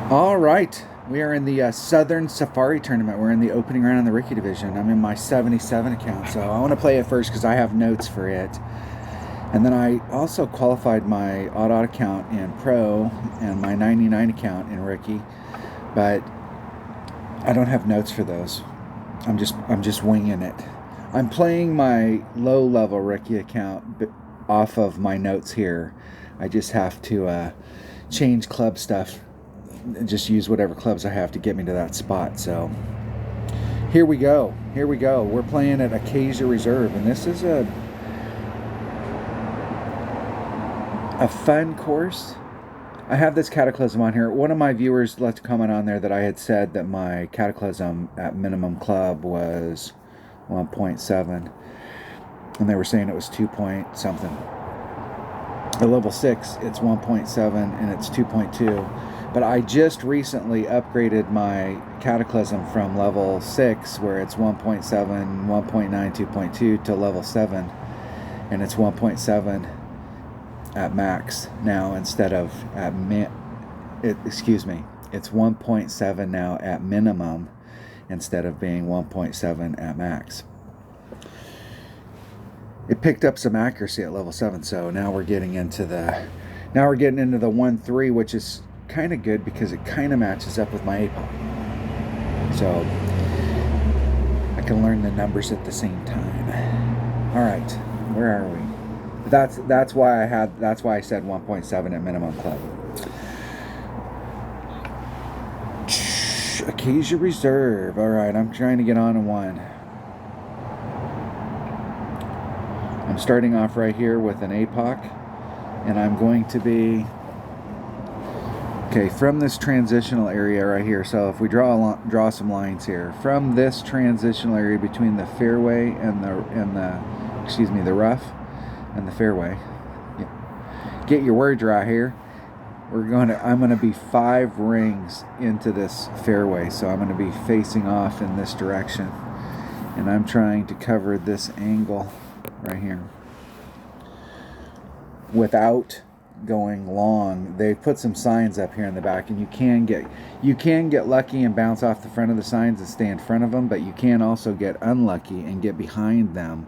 All right, we are in the Southern Safari Tournament. We're in the opening round in the Rookie Division. I'm in my 77 account, so I want to play it first because I have notes for it. And then I also qualified my Odd account in Pro and my 99 account in Rookie, but I don't have notes for those. I'm just winging it. I'm playing my low-level Rookie account off of my notes here. I just have to change club stuff. Just use whatever clubs I have to get me to that spot. So here we go. We're playing at Acacia Reserve, and this is a fun course. I have this Cataclysm on here. One of my viewers left a comment on there that I had said that my Cataclysm at minimum club was 1.7, and they were saying it was 2 point something. At level 6 it's 1.7 and it's 2.2. But I just recently upgraded my Cataclysm from level 6, where it's 1.7, 1.9, 2.2, to level 7, and it's 1.7 at max now instead of at it's 1.7 now at minimum instead of being 1.7 at max. It picked up some accuracy at level 7, so now we're getting into the 1.3, which is kind of good because it kind of matches up with my APOC, so I can learn the numbers at the same time. All right, where are we? That's why I said 1.7 at minimum club. Acacia Reserve. All right, I'm trying to get on in one. I'm starting off right here with an APOC, and I'm going to be from this transitional area right here. So if we draw some lines here from this transitional area between the fairway and the rough and the fairway. Get your words right here. I'm going to be 5 rings into this fairway, so I'm going to be facing off in this direction, and I'm trying to cover this angle right here without going long. They put some signs up here in the back, and you can get lucky and bounce off the front of the signs and stay in front of them, but you can also get unlucky and get behind them,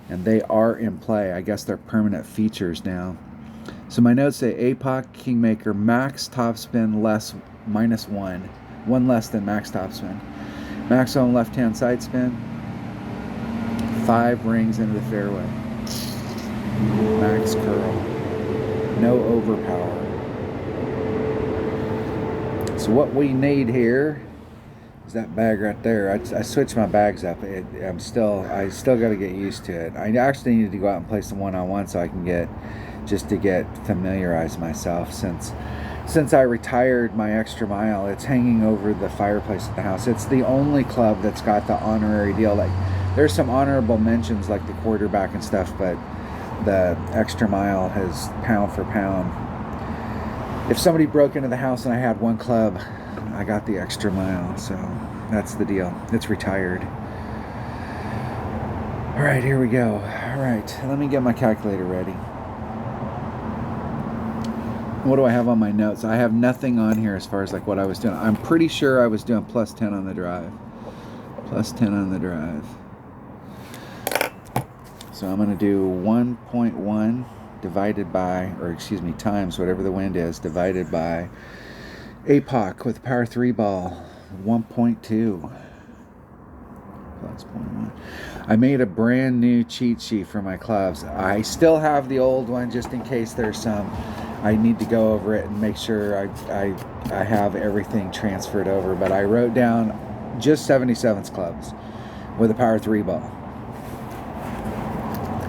and they are in play. I guess they're permanent features now. So my notes say APOC Kingmaker max topspin -1, one less than max topspin, max on left hand side spin, 5 rings into the fairway, max curl, no overpower. So what we need here is that bag right there. I switched my bags up. I still got to get used to it. I actually need to go out and play some one-on-one so I can get familiarized myself. Since I retired my extra mile, it's hanging over the fireplace at the house. It's the only club that's got the honorary deal. Like, there's some honorable mentions like the quarterback and stuff, but the extra mile has pound for pound. If somebody broke into the house and I had one club, I got the extra mile, so that's the deal. It's retired. All right, here we go. All right, let me get my calculator ready. What do I have on my notes? I have nothing on here as far as like what I was doing. I'm pretty sure I was doing +10 on the drive. +10 on the drive. So I'm going to do 1.1 divided by, times whatever the wind is, divided by APOC with power 3 ball, 1.2 plus 0.1. I made a brand new cheat sheet for my clubs. I still have the old one just in case there's some. I need to go over it and make sure I have everything transferred over. But I wrote down just 77s clubs with a power 3 ball.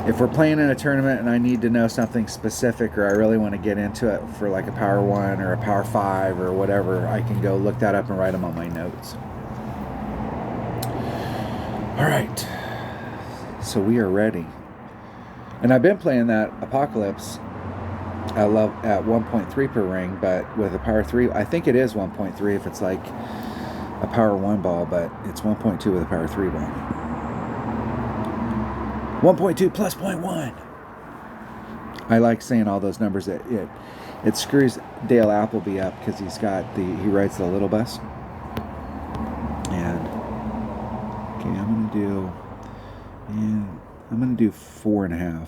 If we're playing in a tournament and I need to know something specific, or I really want to get into it for like a power 1 or a power 5 or whatever, I can go look that up and write them on my notes. All right, so we are ready. And I've been playing that Apocalypse at 1.3 per ring, but with a power 3, I think it is 1.3 if it's like a power 1 ball, but it's 1.2 with a power 3 ball. 1.2 plus 0.1. I like saying all those numbers. It screws Dale Appleby up because he rides the little bus. And okay, I'm gonna do 4.5.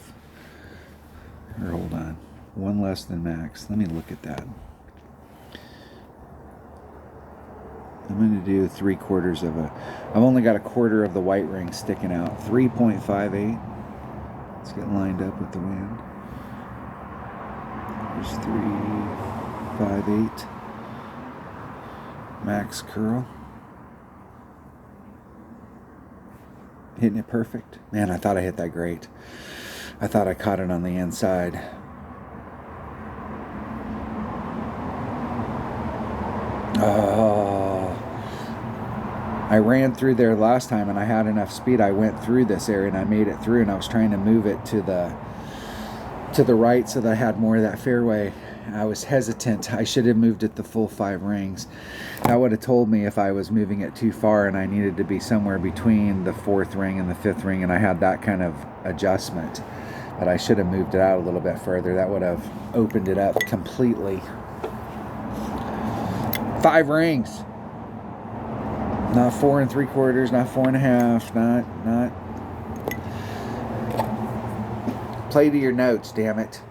Or hold on, one less than max. Let me look at that. I'm going to do 3/4 of a... I've only got 1/4 of the white ring sticking out. 3.58. Let's get lined up with the wind. There's 3.58. Max curl. Hitting it perfect. Man, I thought I hit that great. I thought I caught it on the inside. I ran through there last time and I had enough speed. I went through this area and I made it through, and I was trying to move it to the right so that I had more of that fairway. I was hesitant. I should have moved it the full 5 rings. That would have told me if I was moving it too far and I needed to be somewhere between the 4th ring and the 5th ring, and I had that kind of adjustment. But I should have moved it out a little bit further. That would have opened it up completely. 5 rings. Not 4 3/4, not 4.5, not. Play to your notes, damn it.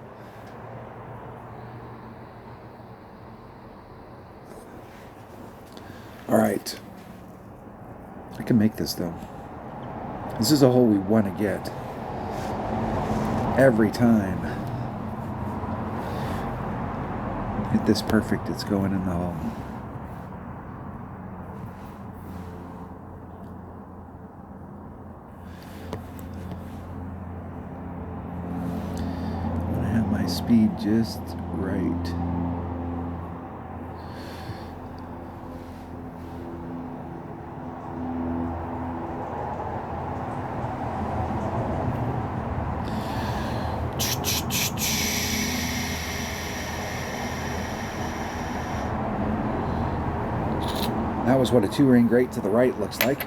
All right. I can make this though. This is a hole we want to get. Every time. Hit this perfect, it's going in the hole. Speed just right. That was what a 2-ring great to the right looks like.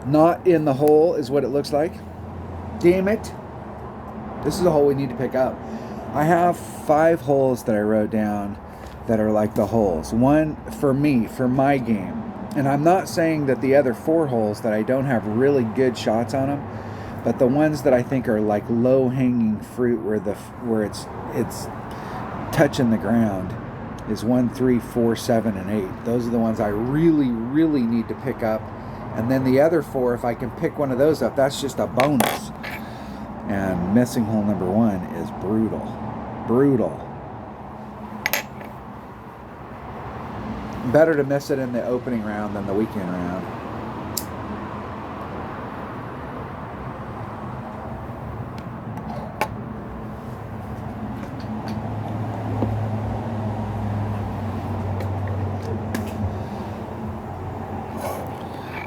Not in the hole is what it looks like. Damn it. This is a hole we need to pick up. I have 5 holes that I wrote down that are like the holes. One for me, for my game. And I'm not saying that the other 4 holes that I don't have really good shots on them, but the ones that I think are like low-hanging fruit where it's touching the ground is 1, 3, 4, 7, and 8. Those are the ones I really, really need to pick up. And then the other 4, if I can pick one of those up, that's just a bonus. And missing hole number 1 is brutal. Brutal. Better to miss it in the opening round than the weekend round.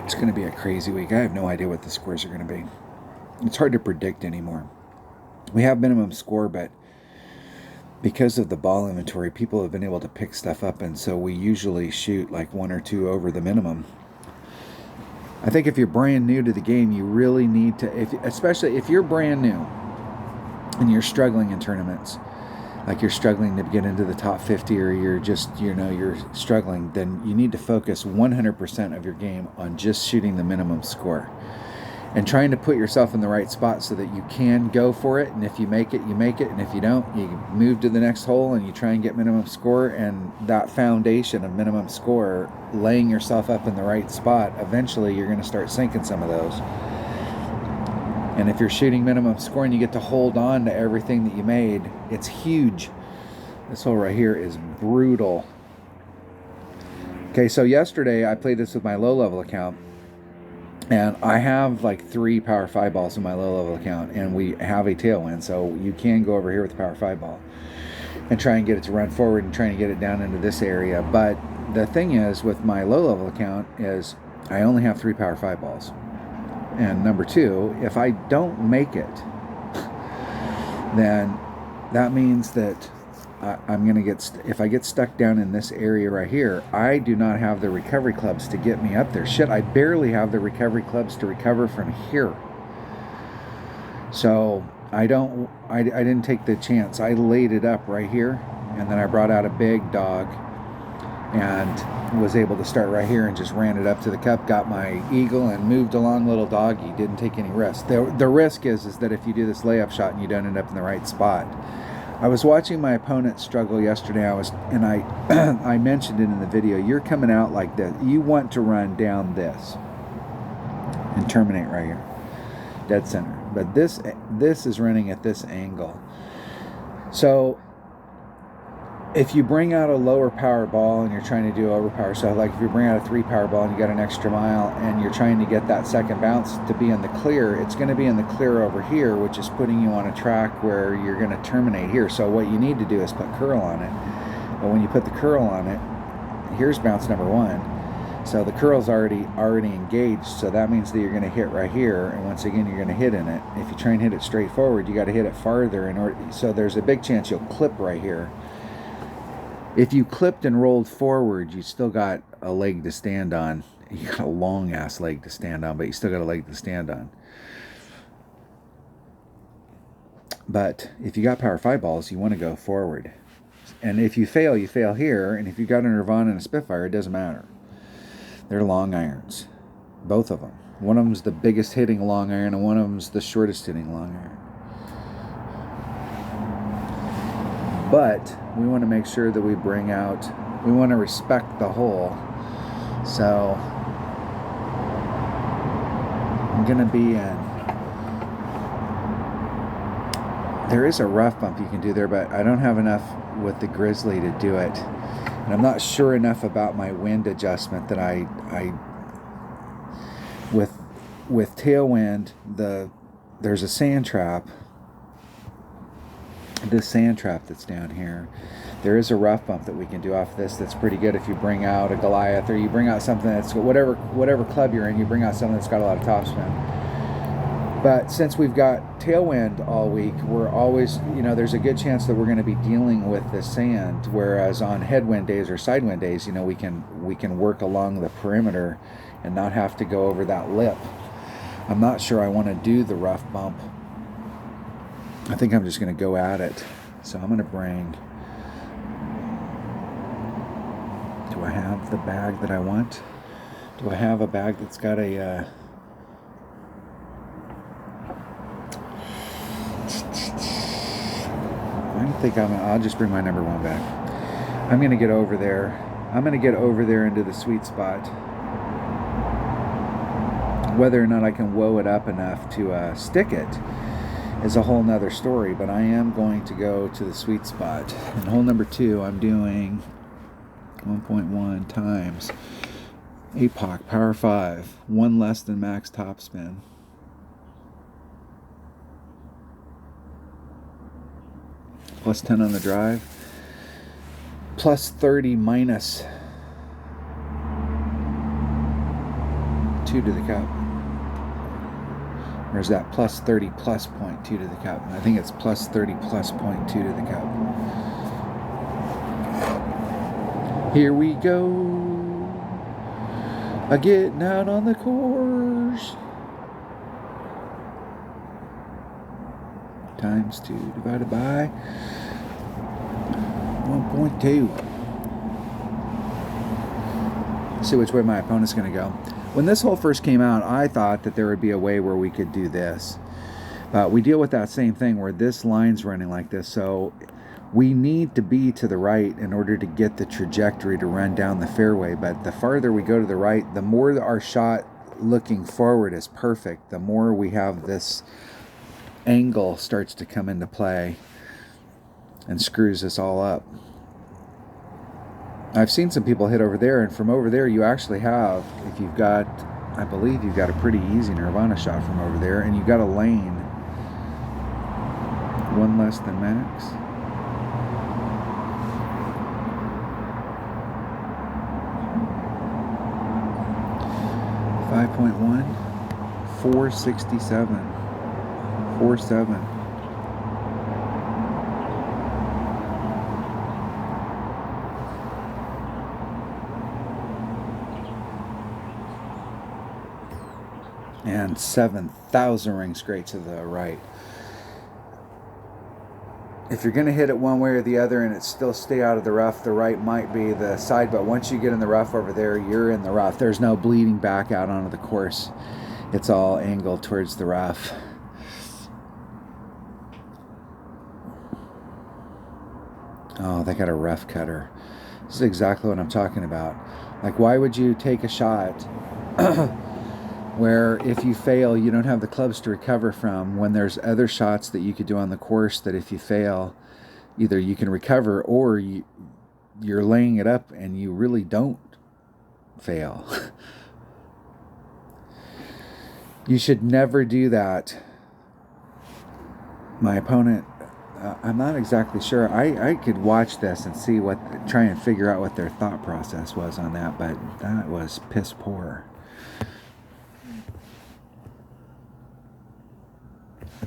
It's going to be a crazy week. I have no idea what the scores are going to be. It's hard to predict anymore. We have minimum score, but because of the ball inventory, people have been able to pick stuff up, and so we usually shoot like 1 or 2 over the minimum. I think if you're brand new to the game, you really need to, especially if you're brand new and you're struggling in tournaments, like you're struggling to get into the top 50, or you're just, you're struggling, then you need to focus 100% of your game on just shooting the minimum score and trying to put yourself in the right spot so that you can go for it. And if you make it, you make it. And if you don't, you move to the next hole and you try and get minimum score. And that foundation of minimum score, laying yourself up in the right spot, eventually you're going to start sinking some of those. And if you're shooting minimum score and you get to hold on to everything that you made, it's huge. This hole right here is brutal. Okay, so yesterday I played this with my low-level account. And I have like 3 Power 5 balls in my low-level account, and we have a tailwind, so you can go over here with the Power 5 ball and try and get it to run forward and trying to get it down into this area. But the thing is, with my low-level account, is I only have 3 Power 5 balls. And number 2, if I don't make it, then that means that I'm going to get, if I get stuck down in this area right here, I do not have the recovery clubs to get me up there. Shit, I barely have the recovery clubs to recover from here. So I didn't take the chance. I laid it up right here, and then I brought out a big dog and was able to start right here and just ran it up to the cup, got my eagle, and moved along little doggy. Didn't take any risk. The risk is that if you do this layup shot and you don't end up in the right spot. I was watching my opponent struggle yesterday. I mentioned it in the video. You're coming out like this. You want to run down this and terminate right here, dead center. But this is running at this angle. So if you bring out a lower power ball and you're trying to do overpower, so like if you bring out a 3 power ball and you got an extra mile and you're trying to get that second bounce to be in the clear, it's going to be in the clear over here, which is putting you on a track where you're going to terminate here. So what you need to do is put curl on it. But when you put the curl on it, here's bounce number 1. So the curl's already engaged, so that means that you're going to hit right here, and once again you're going to hit in it. If you try and hit it straight forward, you got to hit it farther in order. So there's a big chance you'll clip right here. If you clipped and rolled forward, you still got a leg to stand on. You got a long ass leg to stand on, but you still got a leg to stand on. But if you got power 5 balls, you want to go forward. And if you fail, you fail here. And if you got a Nirvana and a Spitfire, it doesn't matter. They're long irons, both of them. One of them's the biggest hitting long iron, and one of them's the shortest hitting long iron. But we want to make sure that we want to respect the hole. So I'm going to be in. There is a rough bump you can do there, but I don't have enough with the Grizzly to do it. And I'm not sure enough about my wind adjustment that I with tailwind, there's a sand trap. This sand trap that's down here, there is a rough bump that we can do off this that's pretty good. If you bring out a Goliath, or you bring out something that's whatever club you're in, you bring out something that's got a lot of topspin. But since we've got tailwind all week, we're always, there's a good chance that we're going to be dealing with the sand. Whereas on headwind days or sidewind days, we can work along the perimeter and not have to go over that lip. I'm not sure I want to do the rough bump. I think I'm just going to go at it. So I'm going to bring. Do I have the bag that I want? Do I have a bag that's got a? I think I'll just bring my number 1 back. I'm going to get over there. I'm going to get over there into the sweet spot. Whether or not I can woe it up enough to stick it is a whole nother story, but I am going to go to the sweet spot. In hole number 2, I'm doing 1.1 times APOC power 5, 1 less than max topspin. Plus 10 on the drive, plus 30 minus 2 to the cup. Or is that plus 30 plus 0.2 to the cup? I think it's plus 30 plus 0.2 to the cup. Here we go. Getting out on the course. Times 2 divided by 1.2. See which way my opponent's going to go. When this hole first came out, I thought that there would be a way where we could do this. But we deal with that same thing where this line's running like this. So we need to be to the right in order to get the trajectory to run down the fairway. But the farther we go to the right, the more our shot looking forward is perfect, the more we have this angle starts to come into play and screws us all up. I've seen some people hit over there, and from over there you actually have, if you've got, I believe you've got a pretty easy Nirvana shot from over there, and you've got a lane 1 less than max. .1, 467, 47. And 7,000 rings straight to the right. if you're going to hit it one way or the other and it still stay out of the rough, the right might be the side. But once you get in the rough over there, you're in the rough. There's no bleeding back out onto the course. It's all angled towards the rough. Oh, they got a rough cutter. This is exactly what I'm talking about. Like, why would you take a shot where if you fail, you don't have the clubs to recover from, when there's other shots that you could do on the course that if you fail, either you can recover or you're laying it up and you really don't fail. You should never do that. My opponent, I'm not exactly sure. I could watch this and see try and figure out what their thought process was on that, but that was piss poor.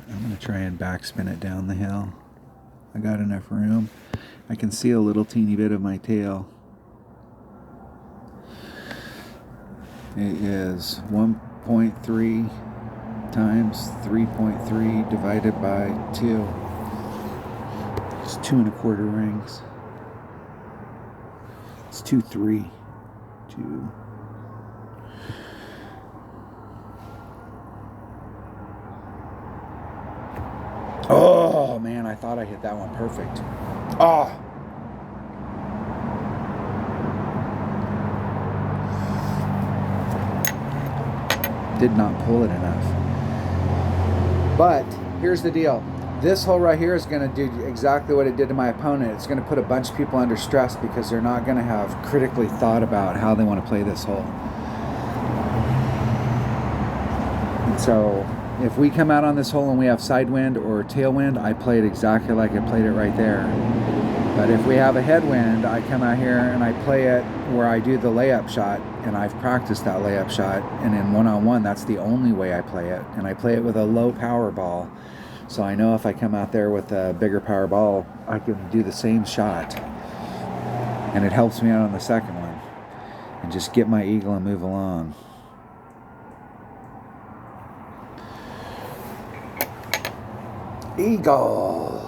I'm going to try and backspin it down the hill. I got enough room. I can see a little teeny bit of my tail. It is 1.3 times 3.3 divided by 2. It's 2 1/4 rings. It's 2 3. 2. Oh man, I thought I hit that one perfect. Oh. Did not pull it enough. But here's the deal. This hole right here is going to do exactly what it did to my opponent. It's going to put a bunch of people under stress because they're not going to have critically thought about how they want to play this hole. And so if we come out on this hole and we have side wind or tailwind, I play it exactly like I played it right there. But if we have a headwind, I come out here and I play it where I do the layup shot, and I've practiced that layup shot, and in one-on-one, that's the only way I play it. And I play it with a low power ball. So I know if I come out there with a bigger power ball, I can do the same shot. And it helps me out on the second one. And just get my eagle and move along. Eagle.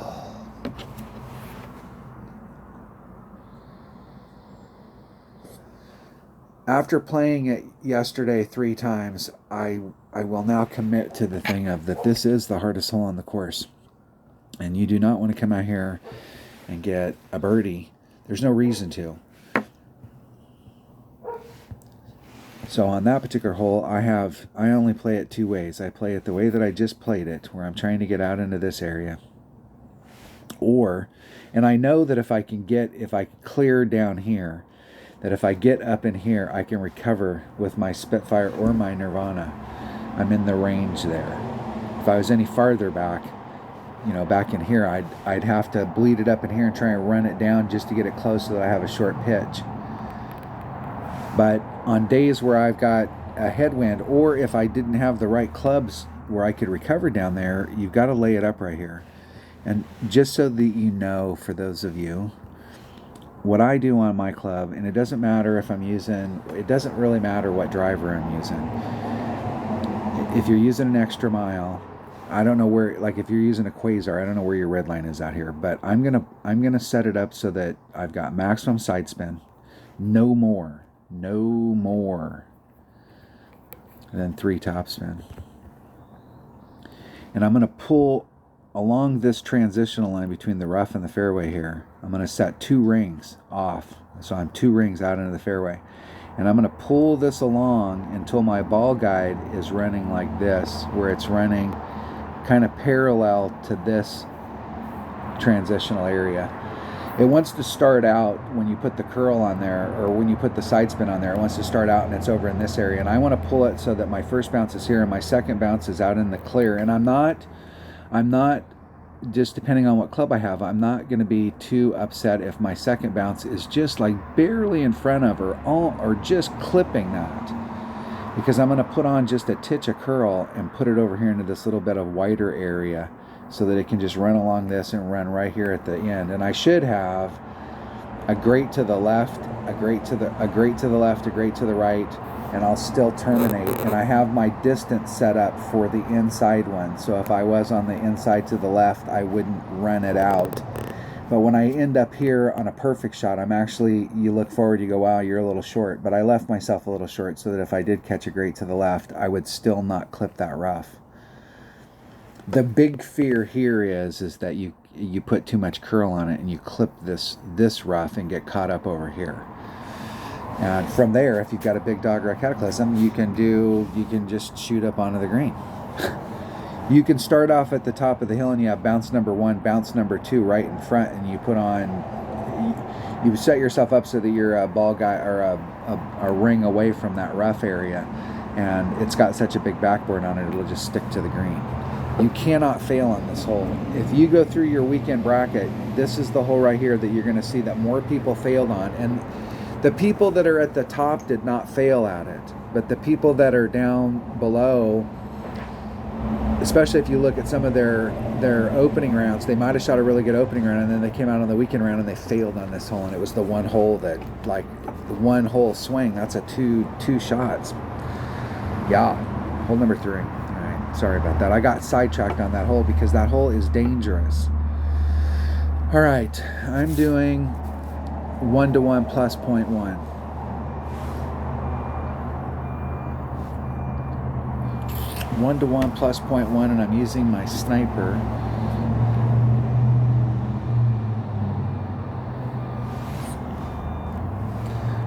After playing it yesterday 3 times, I will now commit to the thing of that this is the hardest hole on the course. And you do not want to come out here and get a birdie. There's no reason to. So on that particular hole, I only play it 2 ways. I play it the way that I just played it, where I'm trying to get out into this area. And I know that if I clear down here, that if I get up in here, I can recover with my Spitfire or my Nirvana. I'm in the range there. If I was any farther back, back in here, I'd have to bleed it up in here and try and run it down just to get it close so that I have a short pitch. But on days where I've got a headwind, or if I didn't have the right clubs where I could recover down there, you've got to lay it up right here. And just so that you know, for those of you, what I do on my club, and it doesn't matter if it doesn't really matter what driver I'm using. If you're using an extra mile, I don't know where, like if you're using a Quasar, I don't know where your red line is out here, but I'm gonna set it up so that I've got maximum side spin, no more than 3 top spin. And I'm gonna pull along this transitional line between the rough and the fairway here. I'm going to set 2 rings off. So I'm 2 rings out into the fairway. And I'm going to pull this along until my ball guide is running like this, where it's running kind of parallel to this transitional area. It wants to start out when you put the curl on there, or when you put the side spin on there, it wants to start out and it's over in this area. And I want to pull it so that my first bounce is here and my second bounce is out in the clear. And I'm not, just depending on what club I have, I'm not going to be too upset if my second bounce is just like barely in front of or just clipping that, because I'm going to put on just a titch of curl and put it over here into this little bit of wider area so that it can just run along this and run right here at the end. And I should have a grate to the left, a grate to the left, a grate to the right, and I'll still terminate, and I have my distance set up for the inside one, so if I was on the inside to the left, I wouldn't run it out. But when I end up here on a perfect shot, I'm actually, you look forward, you go, wow, you're a little short, but I left myself a little short so that if I did catch a grate to the left, I would still not clip that rough. The big fear here is that you put too much curl on it and you clip this rough and get caught up over here. And from there, if you've got a big doggerel cataclysm, you can just shoot up onto the green. You can start off at the top of the hill and you have bounce number 1, bounce number 2 right in front, and you put on, you set yourself up so that you're a ball guy or a ring away from that rough area, and it's got such a big backboard on it, it'll just stick to the green. You cannot fail on this hole. If you go through your weekend bracket, this is the hole right here that you're going to see that more people failed on, and the people that are at the top did not fail at it, but the people that are down below, especially if you look at some of their opening rounds, they might have shot a really good opening round, and then they came out on the weekend round and they failed on this hole, and it was the one hole that, like, the one hole swing, that's a two shots. Yeah, hole number 3. All right, sorry about that. I got sidetracked on that hole because that hole is dangerous. All right, I'm doing 1-to-1 plus 0.1. One to 1 plus 0.1, and I'm using my sniper.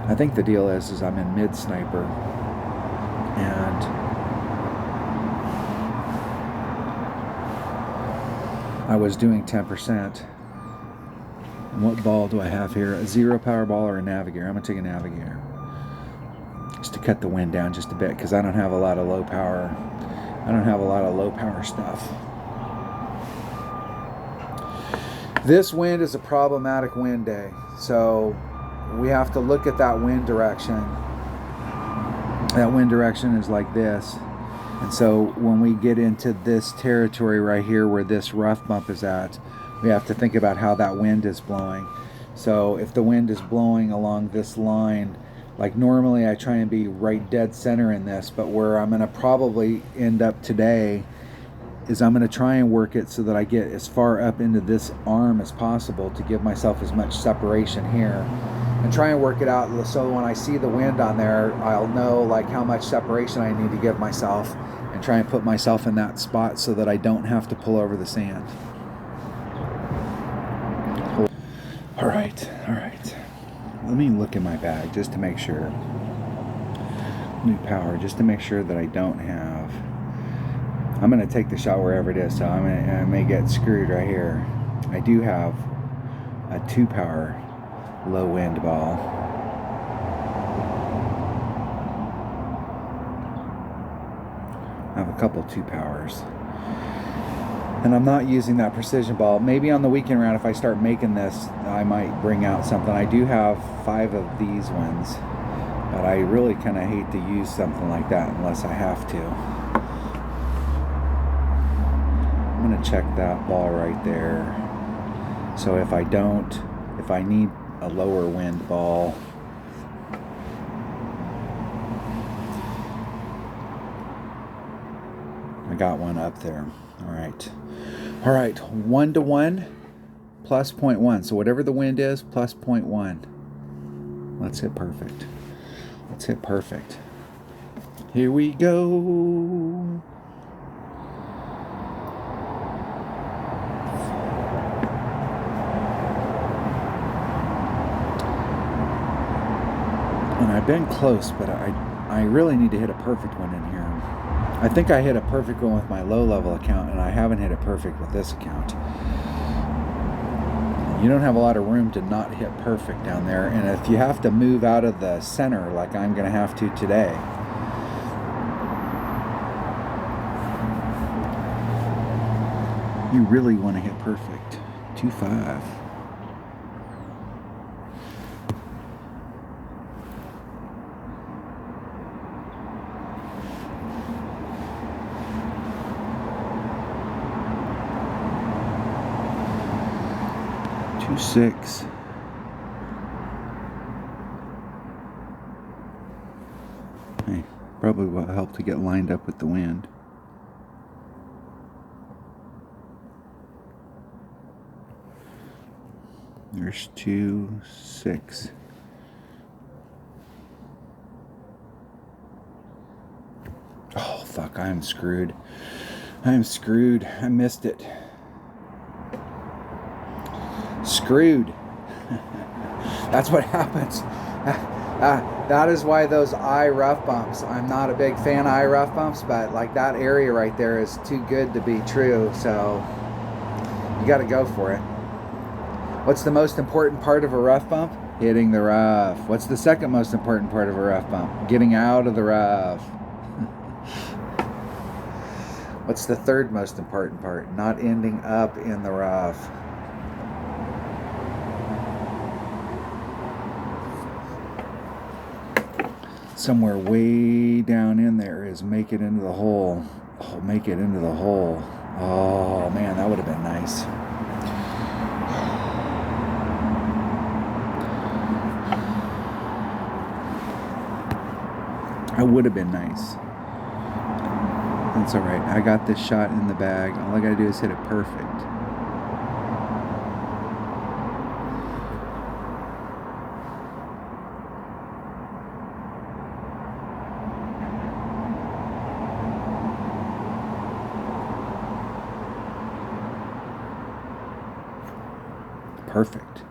I think the deal is I'm in mid sniper, and I was doing 10%. And what ball do I have here? A 0 power ball or a navigator? I'm gonna take a navigator just to cut the wind down just a bit, because I don't have a lot of low power. I don't have a lot of low power stuff. This wind is a problematic wind day, so we have to look at that wind direction. That wind direction is like this, and so when we get into this territory right here where this rough bump is at, we have to think about how that wind is blowing. So if the wind is blowing along this line, like normally I try and be right dead center in this, but where I'm going to probably end up today is I'm going to try and work it so that I get as far up into this arm as possible to give myself as much separation here, and try and work it out so when I see the wind on there, I'll know like how much separation I need to give myself, and try and put myself in that spot so that I don't have to pull over the sand. All right. Let me look in my bag just to make sure. New power, just to make sure that I don't have. I'm going to take the shot wherever it is, so I may get screwed right here. I do have a 2 power low wind ball. I have a couple 2 powers. And I'm not using that precision ball. Maybe on the weekend round, if I start making this, I might bring out something. I do have 5 of these ones, but I really kind of hate to use something like that unless I have to. I'm going to check that ball right there. So if I need a lower wind ball, I got one up there. All right, 1-to-1 plus 0.1. So whatever the wind is, plus 0.1. Let's hit perfect. Here we go. And I've been close, but I really need to hit a perfect one in here. I think I hit a perfect one with my low-level account, and I haven't hit it perfect with this account. You don't have a lot of room to not hit perfect down there, and if you have to move out of the center like I'm going to have to today, you really want to hit perfect. 2.5. Six. Hey, probably will help to get lined up with the wind. There's 2, 6. Oh, fuck, I'm screwed. I'm screwed. I missed it. Screwed. That's what happens. That is why those eye rough bumps. I'm not a big fan of eye rough bumps, but like that area right there is too good to be true, so you got to go for it. What's the most important part of a rough bump? Hitting the rough. What's the second most important part of a rough bump? Getting out of the rough. What's the third most important part? Not ending up in the rough. Somewhere way down in there is make it into the hole. Oh, make it into the hole. Oh man, that would have been nice. That would have been nice. That's all right. I got this shot in the bag. All I got to do is hit it perfect. Perfect.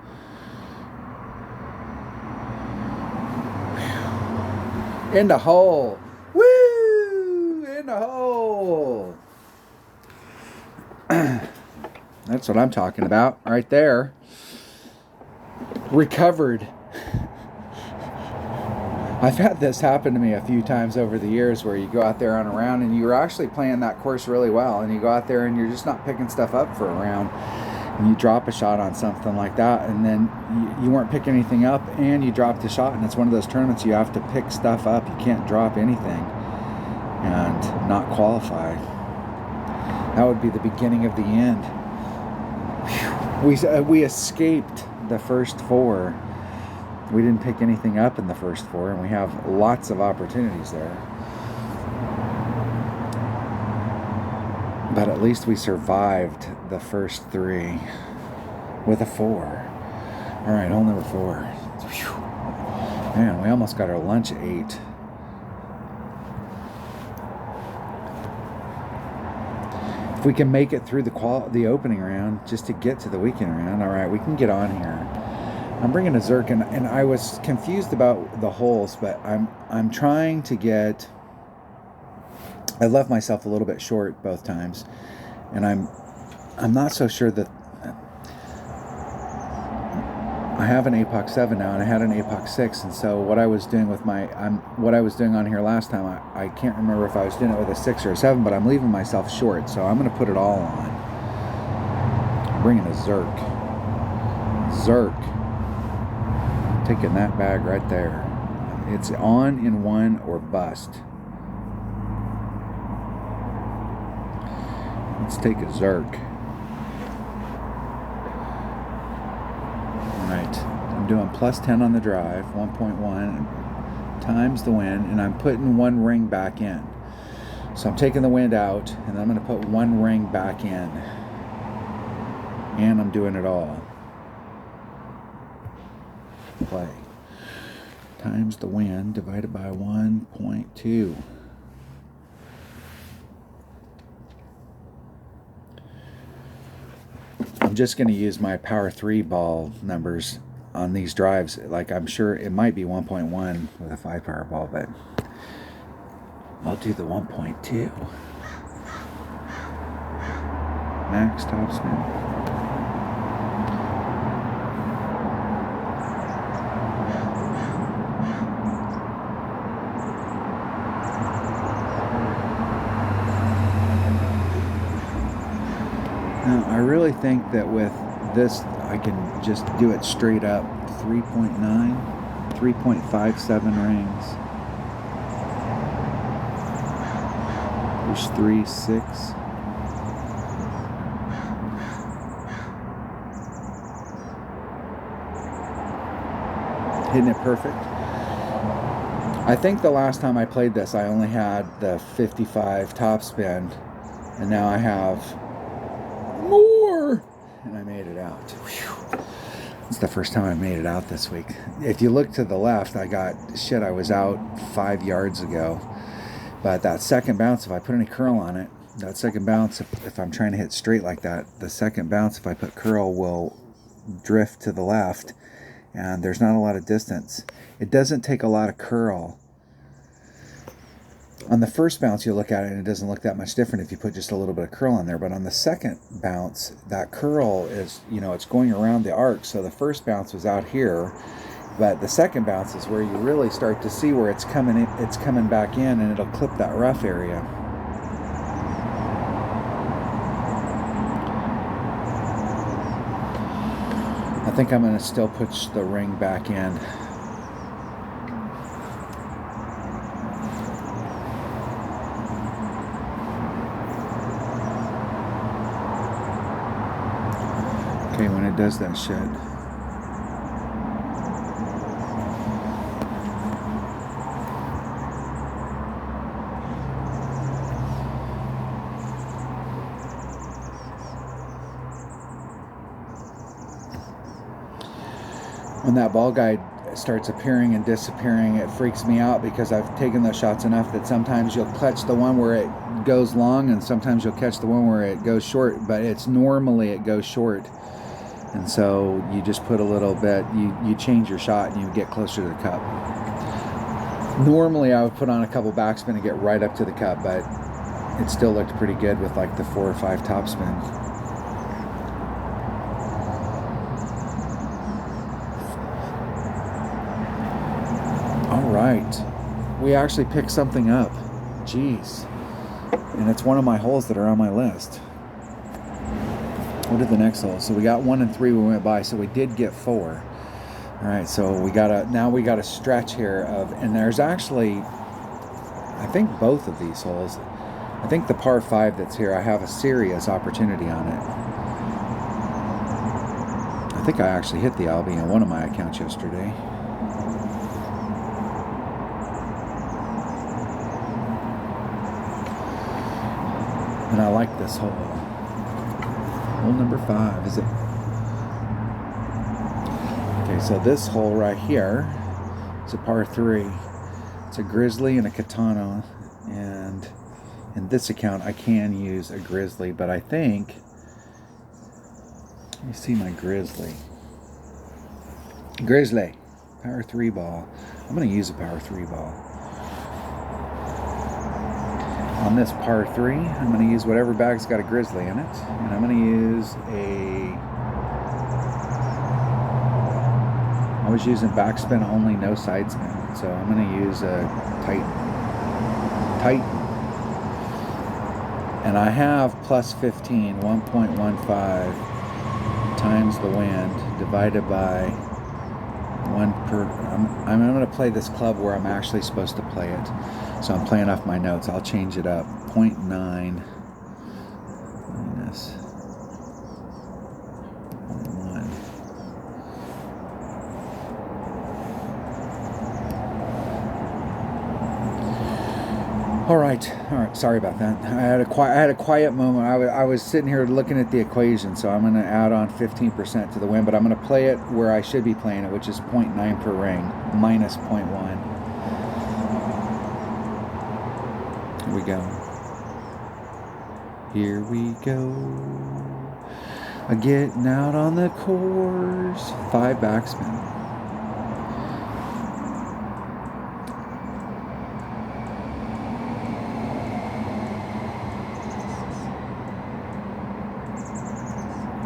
In the hole. Woo! In the hole. That's what I'm talking about right there. Recovered. I've had this happen to me a few times over the years where you go out there on a round and you're actually playing that course really well, and you go out there and you're just not picking stuff up for a round, and you drop a shot on something like that, and then you weren't picking anything up and you dropped a shot, and it's one of those tournaments you have to pick stuff up. You can't drop anything and not qualify. That would be the beginning of the end. We escaped the first 4. We didn't pick anything up in the first 4, and we have lots of opportunities there. But at least we survived the first 3 with a 4. All right, hole number 4. Whew. Man, we almost got our lunch 8. If we can make it through the opening round just to get to the weekend round, all right, we can get on here. I'm bringing a Zerk, and I was confused about the holes, but I'm trying to get. I left myself a little bit short both times, and I'm not so sure that I have an APOC 7 now, and I had an APOC 6, and so what I was doing with what I was doing on here last time, I can't remember if I was doing it with a 6 or a 7, but I'm leaving myself short, so I'm going to put it all on. I'm bringing a Zerk. Taking that bag right there. It's on in 1 or bust. Let's take a Zerk. Alright, I'm doing plus 10 on the drive, 1.1 times the wind, and I'm putting 1 ring back in. So I'm taking the wind out, and I'm going to put 1 ring back in. And I'm doing it all. Play. Times the wind divided by 1.2. I'm just going to use my power 3 ball numbers on these drives. Like, I'm sure it might be 1.1 with a 5 power ball, but I'll do the 1.2. Max topspin. Now, I really think that with this, I can just do it straight up. 3.9, 3.57 rings. There's 3, 6. Hitting it perfect. I think the last time I played this, I only had the 55 topspin, and now I have more, and I made it out. Whew. It's the first time I made it out this week. If you look to the left, I was out 5 yards ago. But that second bounce, if I put any curl on it, that second bounce, if I'm trying to hit straight like that, the second bounce, if I put curl, will drift to the left, and there's not a lot of distance. It doesn't take a lot of curl. On the first bounce, you look at it and it doesn't look that much different if you put just a little bit of curl on there. But on the second bounce, that curl is, it's going around the arc. So the first bounce was out here, but the second bounce is where you really start to see where it's coming back in, and it'll clip that rough area. I think I'm going to still push the ring back in. Okay, when it does that shit. When that ball guide starts appearing and disappearing, it freaks me out because I've taken those shots enough that sometimes you'll catch the one where it goes long and sometimes you'll catch the one where it goes short, but normally it goes short. And so you just put a little bit, you change your shot and you get closer to the cup. Normally I would put on a couple backspin and get right up to the cup, but it still looked pretty good with like the 4 or 5 topspin. All right, we actually picked something up. Jeez. And it's one of my holes that are on my list. What are the next holes? So we got 1 and 3 we went by, so we did get 4. All right, so we got a stretch here of, and there's actually, I think both of these holes, I think the par 5 that's here, I have a serious opportunity on it. I think I actually hit the Albie on one of my accounts yesterday. And I like this hole. Hole number 5, is it? Okay, so this hole right here is a par 3. It's a Grizzly and a Katana, and in this account I can use a Grizzly, but I think, let me see my Grizzly, power 3 ball. I'm going to use a power 3 ball. On this par 3, I'm going to use whatever bag's got a Grizzly in it, and I'm going to use I was using backspin only, no side spin, so I'm going to use a Titan. And I have plus 15, 1.15 times the wind divided by 1 per. I'm going to play this club where I'm actually supposed to play it. So I'm playing off my notes. I'll change it up. 0.9 minus 1. All right. Sorry about that. I had a quiet moment. I was sitting here looking at the equation, so I'm going to add on 15% to the win, but I'm going to play it where I should be playing it, which is 0.9 per ring minus 0.1. Here we go. Getting out on the course. 5 backspin.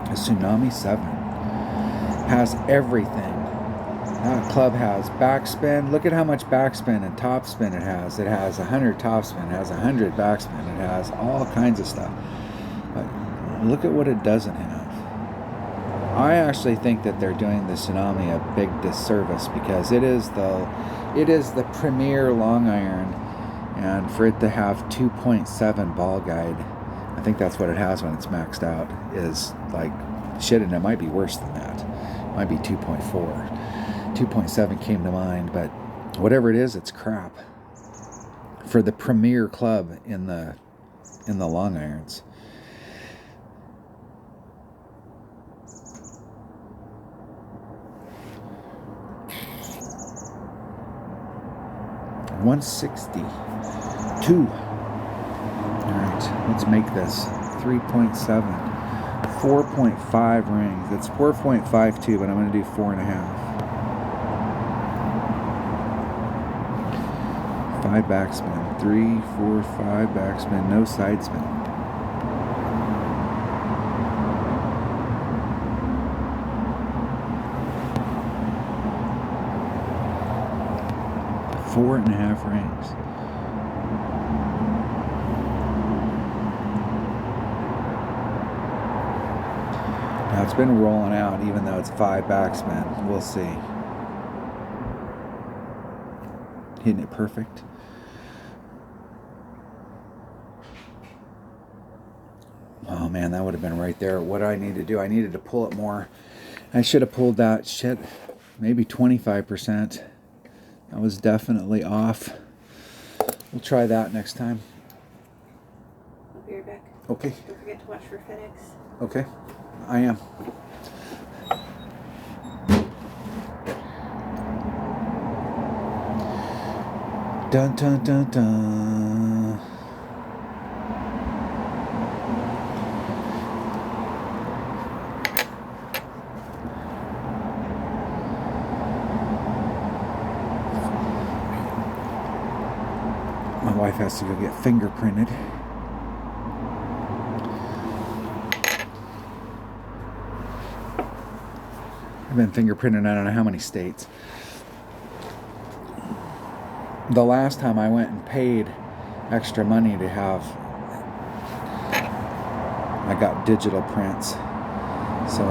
A Tsunami 7 has everything. That club has backspin. Look at how much backspin and topspin it has. It has 100 topspin. It has 100 backspin. It has all kinds of stuff. But look at what it doesn't have. I actually think that they're doing the Tsunami a big disservice because it is the premier long iron, and for it to have 2.7 ball guide, I think that's what it has when it's maxed out, is like shit, and it might be worse than that. It might be 2.4. 2.7 came to mind, but whatever it is, it's crap for the premier club in the long irons. $162. All right, let's make this 3.7, 4.5 rings. It's 4.52, but I'm going to do 4.5. 5 backspin, 3, 4, 5 backspin, no side spin. Four and a half rings. Now it's been rolling out even though it's 5 backspin. We'll see. Hitting it perfect. Oh man, that would have been right there. What do I need to do? I needed to pull it more. I should have pulled that shit maybe 25%. That was definitely off. We'll try that next time. I'll be right back. Okay. Don't forget to watch for FedEx. Okay, I am. Dun dun dun dun. My wife has to go get fingerprinted. I've been fingerprinted I don't know how many states. The last time I went and paid extra money to have, I got digital prints. So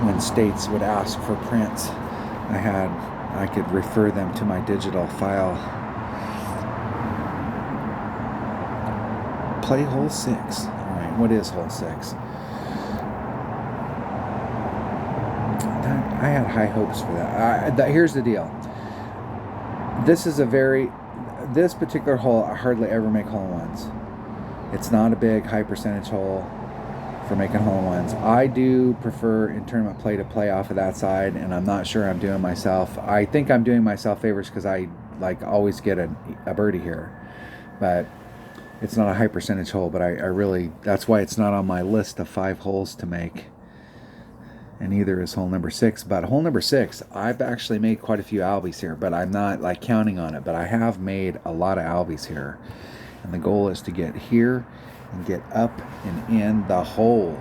when states would ask for prints, I could refer them to my digital file. Play hole 6. All right, what is hole 6? I had high hopes for that. Here's the deal. This particular hole, I hardly ever make hole-in-ones. It's not a big high percentage hole for making hole-in-ones. I do prefer in tournament play to play off of that side, and I'm not sure I'm doing myself. I think I'm doing myself favors because I always get a birdie here, but it's not a high percentage hole. But I really, that's why it's not on my list of 5 holes to make. And neither is hole number 6. But hole number 6, I've actually made quite a few albies here, but I'm not counting on it. But I have made a lot of albies here. And the goal is to get here and get up and in the hole.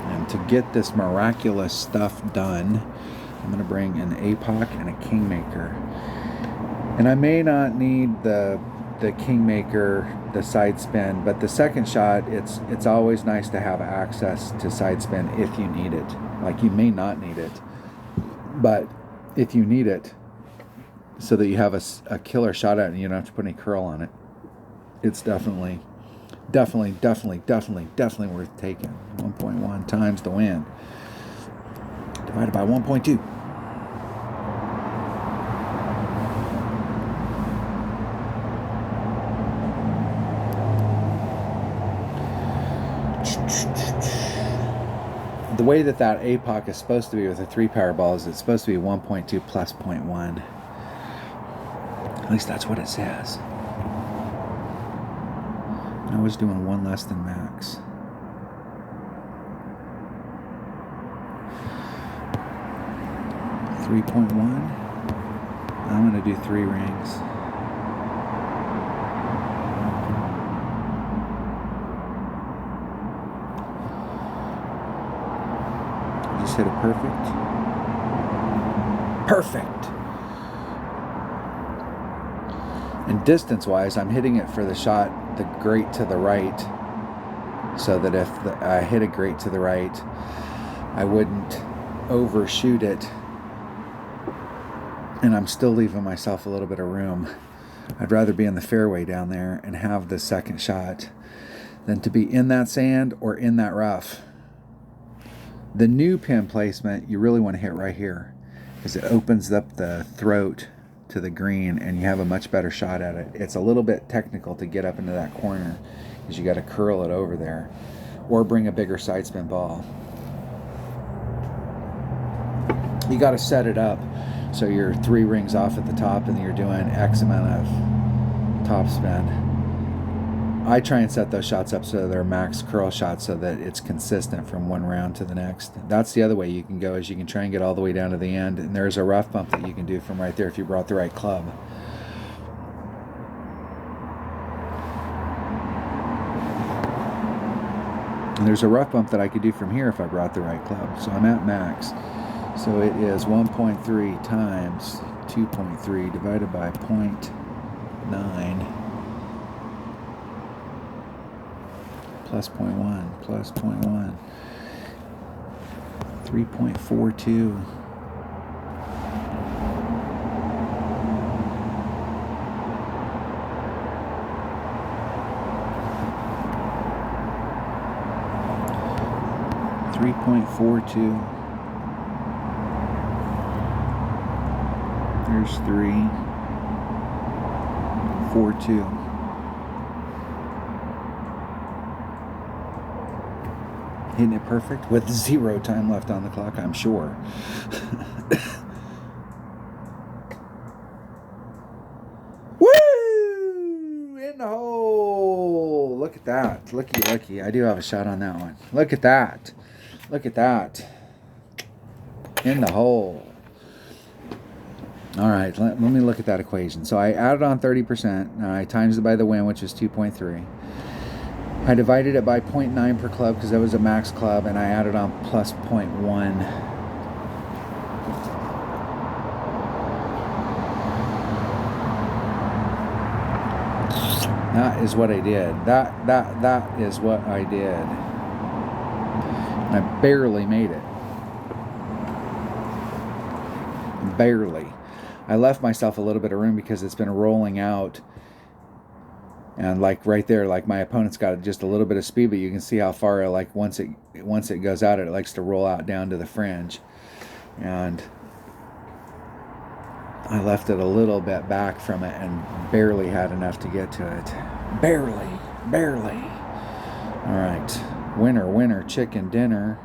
And to get this miraculous stuff done, I'm going to bring an APOC and a Kingmaker. And I may not need the Kingmaker, the side spin, but the second shot, it's always nice to have access to side spin if you need it. You may not need it, but if you need it, so that you have a killer shot at it and you don't have to put any curl on it, it's definitely worth taking. 1.1 times the wind divided by 1.2. The way that APOC is supposed to be with a 3-power ball is it's supposed to be 1.2 plus 0.1. At least that's what it says. I was doing 1 less than max. $3.1. I'm going to do 3 rings. Just hit it perfect. Perfect. And distance-wise, I'm hitting it for the shot, the grate to the right, so that if I hit a grate to the right, I wouldn't overshoot it, and I'm still leaving myself a little bit of room. I'd rather be in the fairway down there and have the second shot than to be in that sand or in that rough. The new pin placement, you really want to hit right here. because it opens up the throat to the green and you have a much better shot at it. It's a little bit technical to get up into that corner because you got to curl it over there or bring a bigger side spin ball. You got to set it up so you're 3 rings off at the top and you're doing X amount of top spin. I try and set those shots up so they're max curl shots so that it's consistent from one round to the next. That's the other way you can go, is you can try and get all the way down to the end, and there's a rough bump that you can do from right there if you brought the right club. And there's a rough bump that I could do from here if I brought the right club. So I'm at max. So it is 1.3 times 2.3 divided by 0.9 plus 0.1 plus 0.1, 3.42. There's 3.42. Hitting it perfect with 0 time left on the clock, I'm sure. Woo! In the hole! Look at that. Looky. I do have a shot on that one. Look at that. Look at that. In the hole. All right, let me look at that equation. So I added on 30%. I times it by the win, which is 2.3. I divided it by 0.9 per club because that was a max club, and I added on plus 0.1. That is what I did. That is what I did. And I barely made it. Barely. I left myself a little bit of room because it's been rolling out. And like right there, like my opponent's got just a little bit of speed, but you can see how far, like once it goes out, it likes to roll out down to the fringe. And I left it a little bit back from it and barely had enough to get to it. Barely. All right, winner, chicken dinner.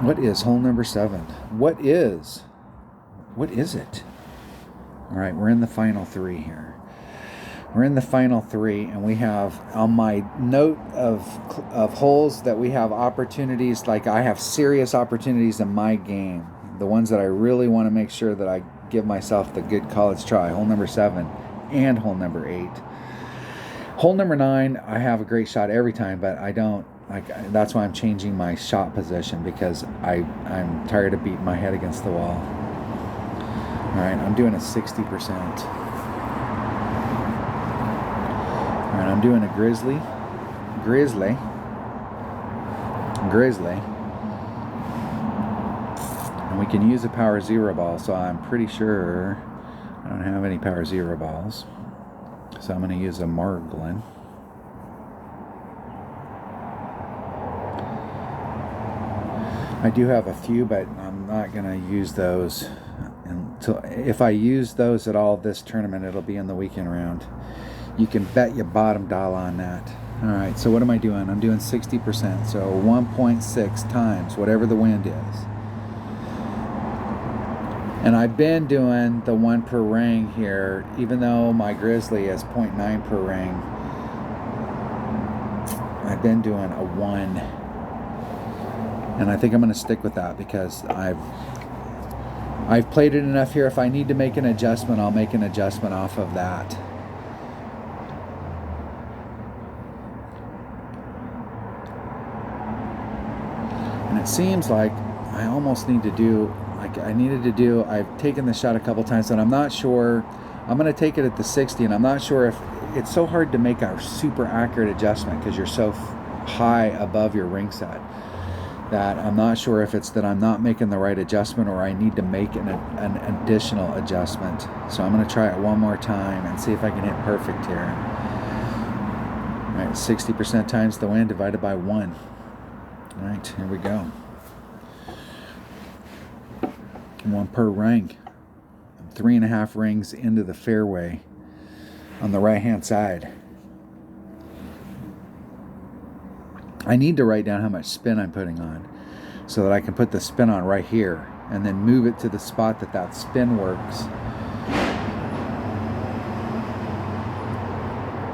What is hole number 7? What is it? All right, we're in the final 3 here. We're in the final 3, and we have on my note of holes that we have opportunities, like I have serious opportunities in my game. The ones that I really want to make sure that I give myself the good college try. Hole number 7 and hole number 8. Hole number 9, I have a great shot every time, but I don't. That's why I'm changing my shot position, because I'm tired of beating my head against the wall. All right, I'm doing a 60%. All right, I'm doing a grizzly. And we can use a power 0 ball, so I'm pretty sure I don't have any power 0 balls. So I'm going to use a Marglin. I do have a few, but I'm not going to use those until, if I use those at all this tournament, it'll be in the weekend round. You can bet your bottom dollar on that. All right, so what am I doing? I'm doing 60%, so 1.6 times whatever the wind is. And I've been doing the 1 per ring here, even though my grizzly is 0.9 per ring. I've been doing a 1. And I think I'm going to stick with that because I've played it enough here. If I need to make an adjustment, I'll make an adjustment off of that. And it seems like I almost need to do, I've taken the shot a couple times, and I'm not sure. I'm going to take it at the 60, and I'm not sure if it's so hard to make a super accurate adjustment because you're so high above your ring set, that I'm not sure if it's that I'm not making the right adjustment or I need to make an additional adjustment. So I'm going to try it one more time and see if I can hit perfect here. All right, 60% times the wind divided by 1. All right, here we go. One per ring. I'm 3.5 rings into the fairway on the right-hand side. I need to write down how much spin I'm putting on so that I can put the spin on right here and then move it to the spot that spin works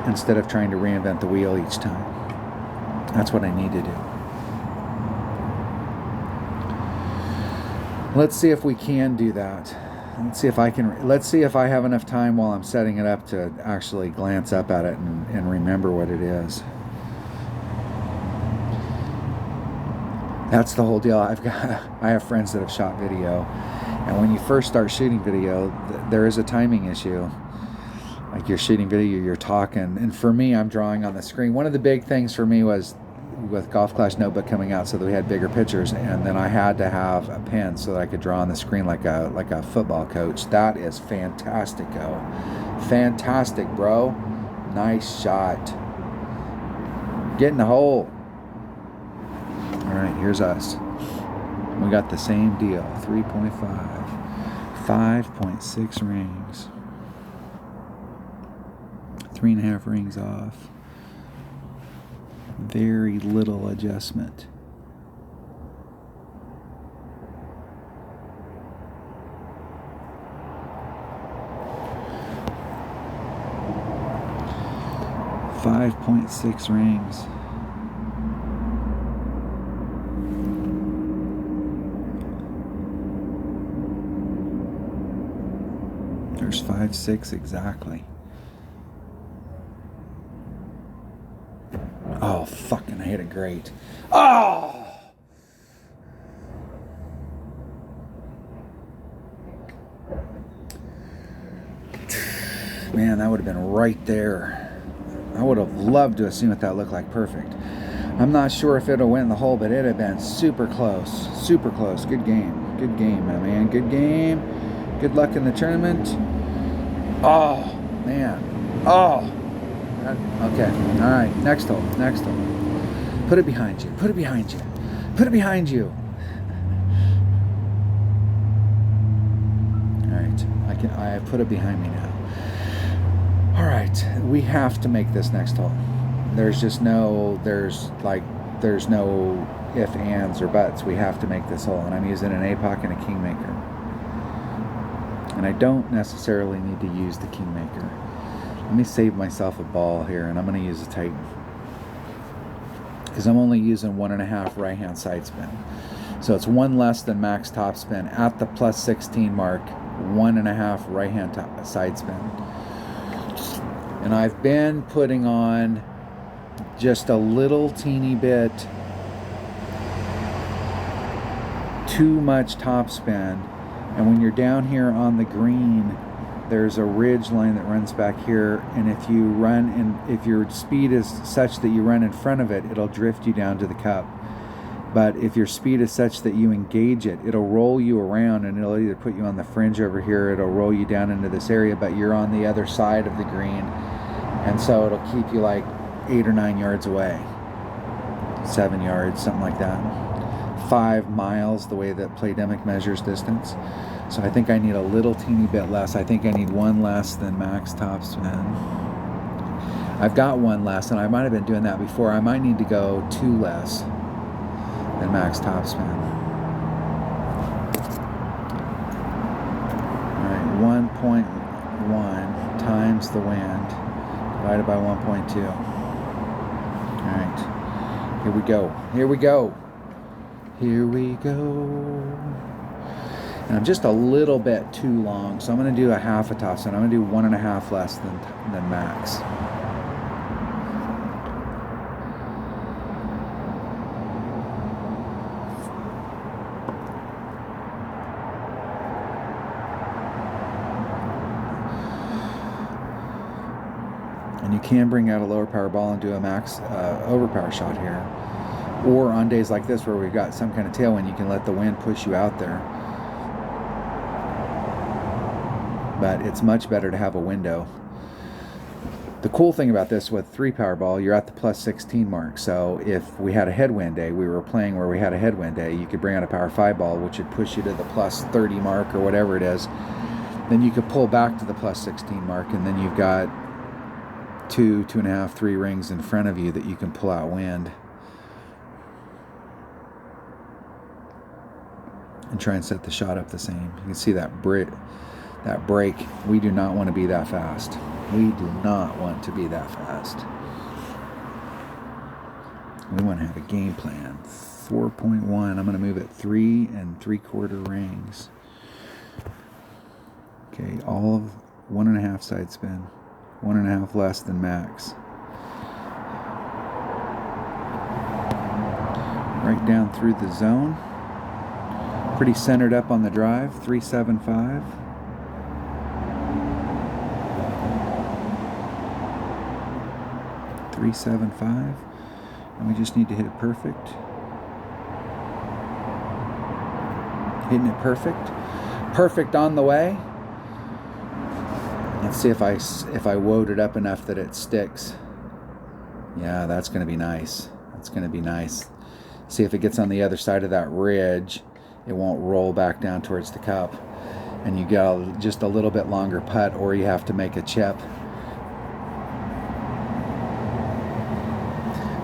instead of trying to reinvent the wheel each time. That's what I need to do. Let's see if we can do that. Let's see if I can. Let's see if I have enough time while I'm setting it up to actually glance up at it and remember what it is. That's the whole deal. I have friends that have shot video, and when you first start shooting video, there is a timing issue. Like you're shooting video, you're talking, and for me, I'm drawing on the screen. One of the big things for me was with Golf Clash Notebook coming out, so that we had bigger pictures, and then I had to have a pen so that I could draw on the screen like a football coach. That is fantastico. Fantastic, bro. Nice shot. Get in the hole. All right, here's us. We got the same deal. 3.5, 5.6 rings. 3.5 rings off. Very little adjustment. .6 rings. There's 5.6 exactly. Oh, fucking, I hit it great. Oh! Man, that would have been right there. I would have loved to have seen what that looked like perfect. I'm not sure if it'll win the hole, but it'd have been super close. Super close. Good game. Good game, my man. Good game. Good luck in the tournament. Oh, man. Oh. Okay. All right. Next hole. Next hole. Put it behind you. Put it behind you. Put it behind you. All right. I put it behind me now. All right. We have to make this next hole. There's no if, ands, or buts. We have to make this hole. And I'm using an APOC and a Kingmaker. And I don't necessarily need to use the Kingmaker. Let me save myself a ball here, and I'm going to use a Titan. Because I'm only using 1.5 right-hand side spin. So it's one less than max top spin at the plus 16 mark, 1.5 right-hand side spin. And I've been putting on just a little teeny bit too much top spin. And when you're down here on the green, there's a ridge line that runs back here, and if you run, and if your speed is such that you run in front of it, it'll drift you down to the cup. But if your speed is such that you engage it, it'll roll you around, and it'll either put you on the fringe over here, it'll roll you down into this area, but you're on the other side of the green, and so it'll keep you like 8 or 9 yards away, 7 yards, something like that. 5 miles, the way that Playdemic measures distance. So I think I need a little teeny bit less. I think I need one less than max top spin. I've got one less, and I might have been doing that before. I might need to go 2 less than max top spin. Alright, 1.1 times the wind divided by 1.2. Alright, here we go. Here we go. Here we go. And I'm just a little bit too long, so I'm going to do a half a top spin. I'm going to do 1.5 less than max. And you can bring out a lower power ball and do a max overpower shot here. Or on days like this where we've got some kind of tailwind, you can let the wind push you out there. But it's much better to have a window. The cool thing about this with 3 Powerball, you're at the plus 16 mark. So if we had a headwind day, we were playing where we had a headwind day, you could bring out a Power 5 ball, which would push you to the plus 30 mark or whatever it is. Then you could pull back to the plus 16 mark, and then you've got 2, 2.5, 3 rings in front of you that you can pull out wind. And try and set the shot up the same. You can see that break. We do not want to be that fast. We do not want to be that fast. We want to have a game plan. 4.1. I'm going to move it 3 3/4 rings. Okay, all of 1.5 side spin. 1.5 less than max. Right down through the zone. Pretty centered up on the drive. 375. .375, and we just need to hit it perfect. Hitting it perfect on the way. Let's see if I woad it up enough that it sticks. Yeah, that's going to be nice. That's going to be nice. See if it gets on the other side of that ridge. It won't roll back down towards the cup, and you get just a little bit longer putt, or you have to make a chip.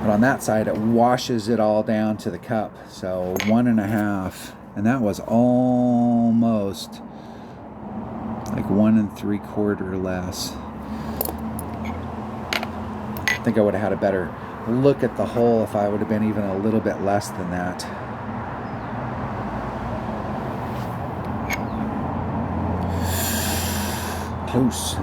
But on that side, it washes it all down to the cup. So 1.5, and that was almost like 1 3/4 less. I think I would have had a better look at the hole if I would have been even a little bit less than that. Close.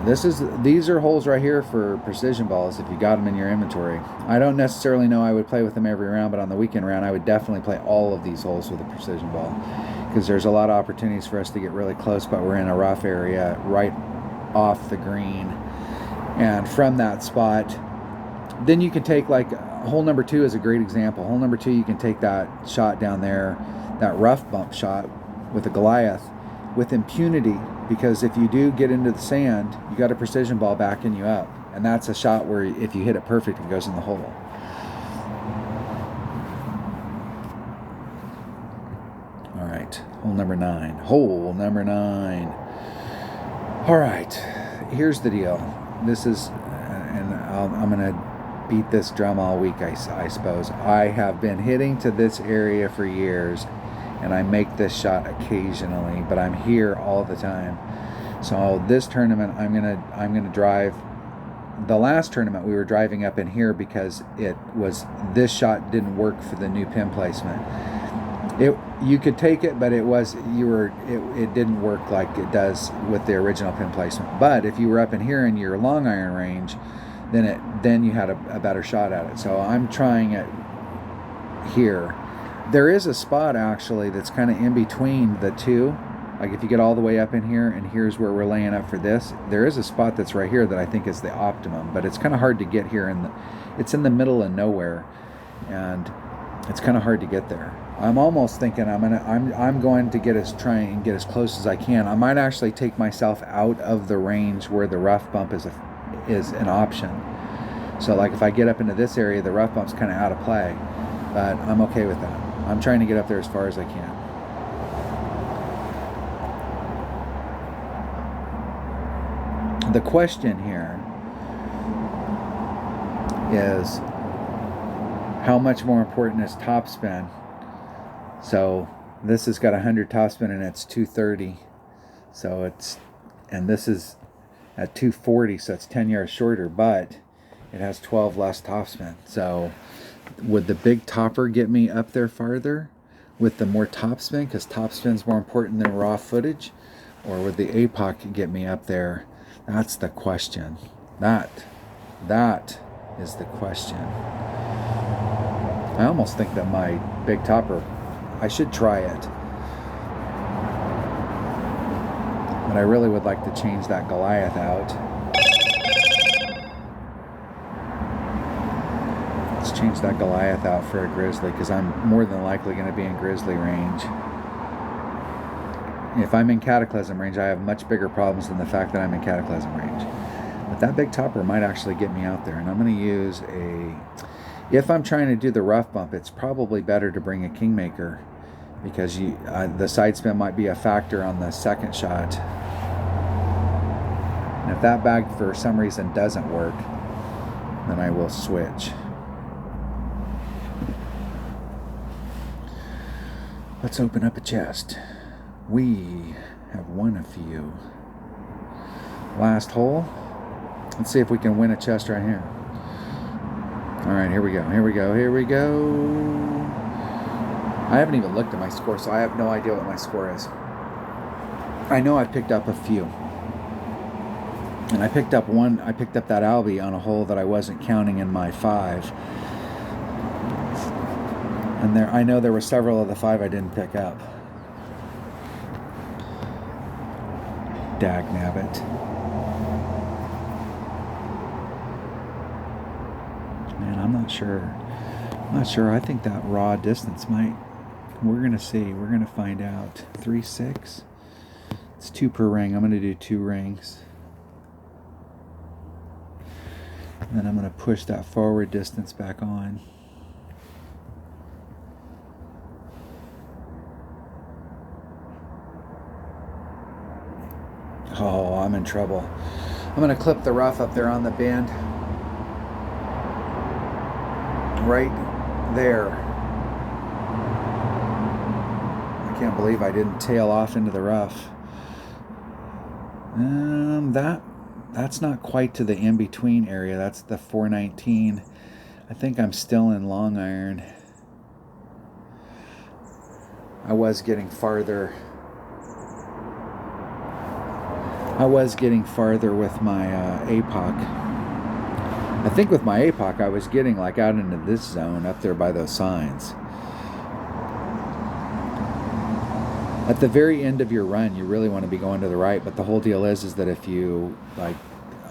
These are holes right here for precision balls if you got them in your inventory. I don't necessarily know I would play with them every round, but on the weekend round I would definitely play all of these holes with a precision ball, because there's a lot of opportunities for us to get really close, but we're in a rough area right off the green, and from that spot then you can take, like, hole number 2 is a great example. Hole number 2, you can take that shot down there, that rough bump shot with a Goliath, with impunity, because if you do get into the sand, you got a precision ball backing you up, and that's a shot where if you hit it perfect, it goes in the hole. All right, hole number 9. All right, here's the deal. This is, and I'm gonna beat this drum all week, I suppose. I have been hitting to this area for years, and I make this shot occasionally, but I'm here all the time. So this tournament, I'm gonna drive. The last tournament we were driving up in here because this shot didn't work for the new pin placement. You could take it, but it didn't work like it does with the original pin placement. But if you were up in here in your long iron range, then you had a better shot at it. So I'm trying it here. There is a spot actually that's kind of in between the two. Like if you get all the way up in here, and here's where we're laying up for this, there is a spot that's right here that I think is the optimum, but it's kind of hard to get here, it's in the middle of nowhere, and it's kind of hard to get there. I'm almost thinking I'm going to try and get as close as I can. I might actually take myself out of the range where the rough bump is an option. So like if I get up into this area, the rough bump's kind of out of play, but I'm okay with that. I'm trying to get up there as far as I can. The question here is, how much more important is topspin? So this has got 100 topspin and it's 230. So and this is at 240, so it's 10 yards shorter, but it has 12 less topspin. So would the big topper get me up there farther with the more topspin, because topspin's more important than raw footage? Or would the APOC get me up there? That's the question. That is the question. I almost think that my big topper, I should try it. But I really would like to change that Goliath out. Let's change that Goliath out for a Grizzly, because I'm more than likely going to be in Grizzly range. If I'm in Cataclysm range, I have much bigger problems than the fact that I'm in Cataclysm range. But that big topper might actually get me out there. And I'm going to use if I'm trying to do the rough bump, it's probably better to bring a Kingmaker, because the side spin might be a factor on the second shot. And if that bag for some reason doesn't work, then I will switch. Let's open up a chest. We have won a few. Last hole. Let's see if we can win a chest right here. All right, here we go. Here we go. Here we go. I haven't even looked at my score, so I have no idea what my score is. I know I picked up a few. And I picked up that Albie on a hole that I wasn't counting in my 5. And I know there were several of the 5 I didn't pick up. Dag nabbit. Man, I'm not sure. I think that raw distance might. We're gonna see. We're gonna find out. 3-6. It's 2 per ring. I'm gonna do 2 rings. And then I'm gonna push that forward distance back on. Oh, I'm in trouble. I'm going to clip the rough up there on the bend. Right there. I can't believe I didn't tail off into the rough. That's not quite to the in-between area. That's the 419. I think I'm still in long iron. I was getting farther with my APOC. I think with my APOC I was getting like out into this zone up there by those signs. At the very end of your run, you really want to be going to the right, but the whole deal is that if you, like,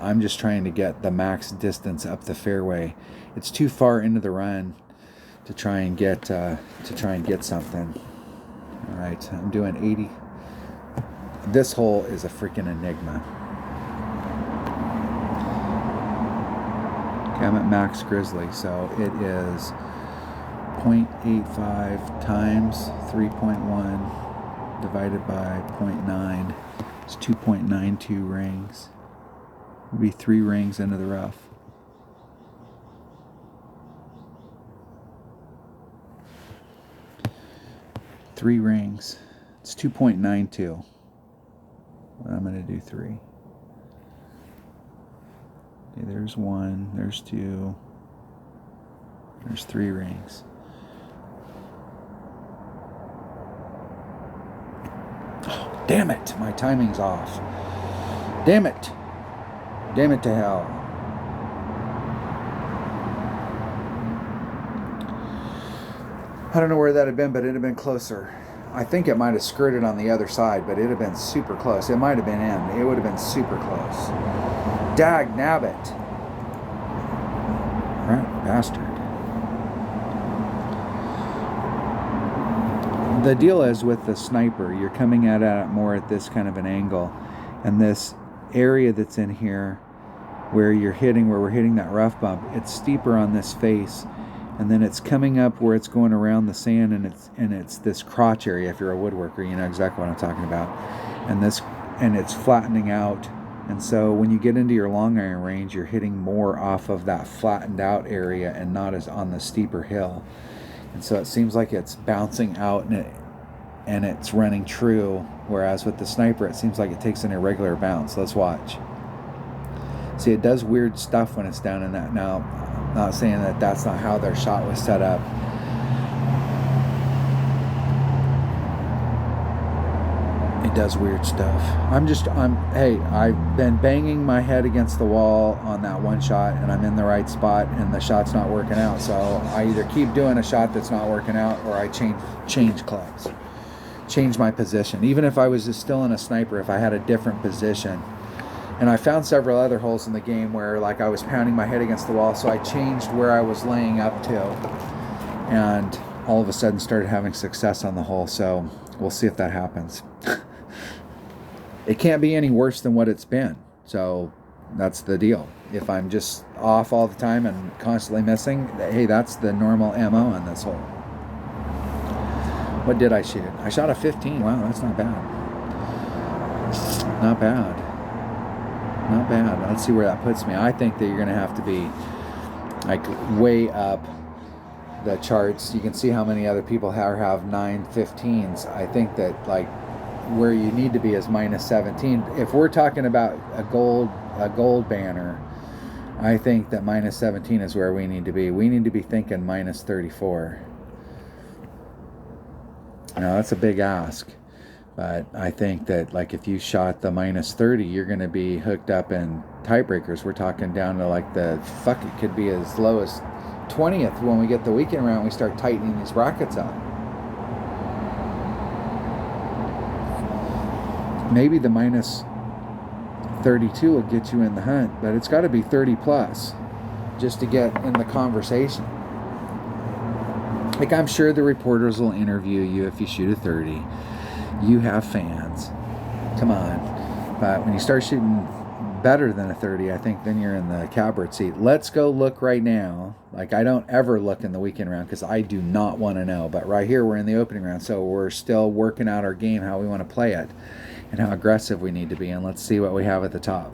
I'm just trying to get the max distance up the fairway. It's too far into the run to try and get something. All right, I'm doing 80. This hole is a freaking enigma. Okay, I'm at max grizzly, so it is 0.85 times 3.1 divided by 0.9. It's 2.92 rings. It'll be 3 rings into the rough. Three rings. It's 2.92. I'm going to do 3. Okay, there's 1, there's 2, there's 3 rings. Oh, damn it! My timing's off. Damn it! Damn it to hell. I don't know where that had been, but it'd have been closer. I think it might have skirted on the other side, but it'd have been super close. It might have been in. It would have been super close. Dag nabbit. Right, bastard. The deal is with the sniper, you're coming at it more at this kind of an angle. And this area that's in here where we're hitting that rough bump, it's steeper on this face. And then it's coming up where it's going around the sand, and it's this crotch area. If you're a woodworker, you know exactly what I'm talking about. And it's flattening out. And so when you get into your long iron range, you're hitting more off of that flattened out area and not as on the steeper hill. And so it seems like it's bouncing out and it's running true. Whereas with the sniper, it seems like it takes an irregular bounce. Let's watch. See, it does weird stuff when it's down in that. Now, I'm not saying that that's not how their shot was set up. It does weird stuff. Hey, I've been banging my head against the wall on that one shot, and I'm in the right spot, and the shot's not working out. So I either keep doing a shot that's not working out, or I change clubs, change my position. Even if I was just still in a sniper, if I had a different position. And I found several other holes in the game where, like, I was pounding my head against the wall, so I changed where I was laying up to, and all of a sudden started having success on the hole. So we'll see if that happens. It can't be any worse than what it's been. So That's the deal. If I'm just off all the time and constantly missing, hey, that's the normal MO on this hole. What did I shoot? I shot a 15. Wow, that's not bad. Not bad. Not bad. Let's see where that puts me. I think that you're going to have to be like way up the charts. You can see how many other people have 9.15s. I think that like where you need to be is minus 17. If we're talking about a gold banner, I think that minus 17 is where we need to be. We need to be thinking minus 34. Now that's a big ask, but I think that like if you shot the minus 30, you're going to be hooked up in tiebreakers. We're talking down to like it could be as low as 20th when we get the weekend round. We start tightening these brackets up. Maybe the minus 32 will get you in the hunt, but it's got to be 30 plus just to get in the conversation. Like, I'm sure the reporters will interview you if you shoot a 30. You have fans. Come on. But when you start shooting better than a 30, I think then you're in the catbird seat. Let's go look right now. Like, I don't ever look in the weekend round because I do not want to know. But right here, we're in the opening round, so we're still working out our game, how we want to play it, and how aggressive we need to be. And let's see what we have at the top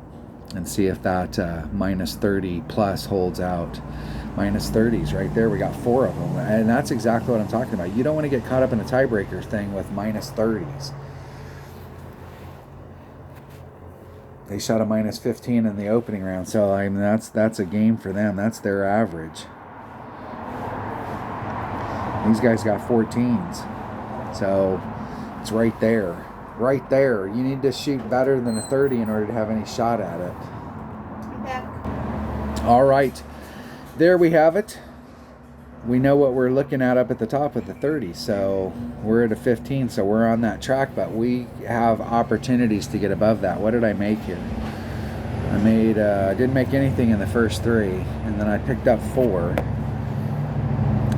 and see if that minus 30 plus holds out. Minus 30s right there. We got 4 of them. And that's exactly what I'm talking about. You don't want to get caught up in a tiebreaker thing with minus 30s. They shot a minus 15 in the opening round. So I mean that's a game for them. That's their average. These guys got 14s. So it's right there. Right there. You need to shoot better than a 30 in order to have any shot at it. I'm back. All right. There we have it. We know what we're looking at up at the top with the 30. So we're at a 15. So we're on that track. But we have opportunities to get above that. What did I make here? I didn't make anything in the first 3. And then I picked up 4.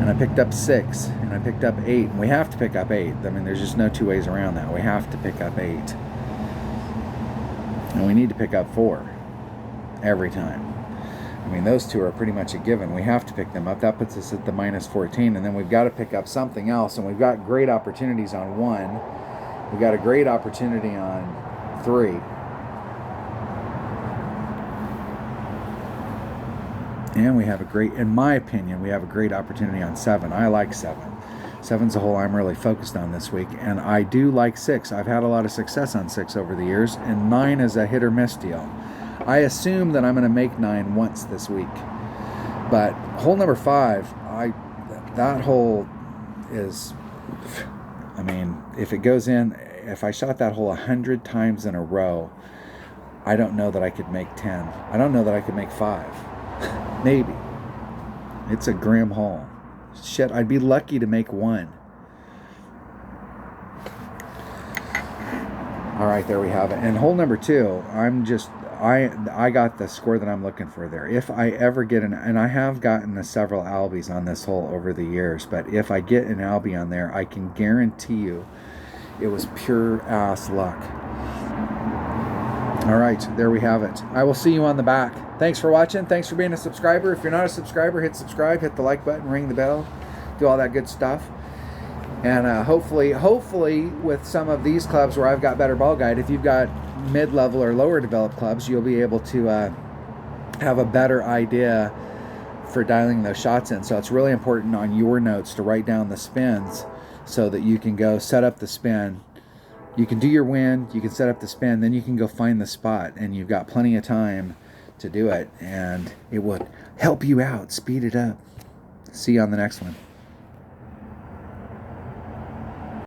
And I picked up 6. And I picked up 8. And we have to pick up 8. I mean, there's just no two ways around that. We have to pick up 8. And we need to pick up 4 every time. I mean, those 2 are pretty much a given. We have to pick them up. That puts us at the minus 14. And then we've got to pick up something else. And we've got great opportunities on 1. We've got a great opportunity on 3. And we have in my opinion, we have a great opportunity on 7. I like 7. 7's a hole I'm really focused on this week. And I do like 6. I've had a lot of success on 6 over the years. And 9 is a hit or miss deal. I assume that I'm going to make 9 once this week. But hole number 5, that hole is, I mean, if it goes in, if I shot that hole 100 times in a row, I don't know that I could make 10. I don't know that I could make 5. Maybe. It's a grim hole. Shit, I'd be lucky to make 1. All right, there we have it. And hole number 2, I got the score that I'm looking for there. If I ever get and I have gotten several albies on this hole over the years, but if I get an albie on there, I can guarantee you it was pure ass luck. All right, there we have it. I will see you on the back. Thanks for watching. Thanks for being a subscriber. If you're not a subscriber, hit subscribe, hit the like button, ring the bell, do all that good stuff. And hopefully with some of these clubs where I've got better ball guide, if you've got mid-level or lower developed clubs, you'll be able to have a better idea for dialing those shots in. So it's really important on your notes to write down the spins so that you can go set up the spin. You can do your wind, you can set up the spin, then you can go find the spot, and you've got plenty of time to do it, and it would help you out, speed it up. See you on the next one.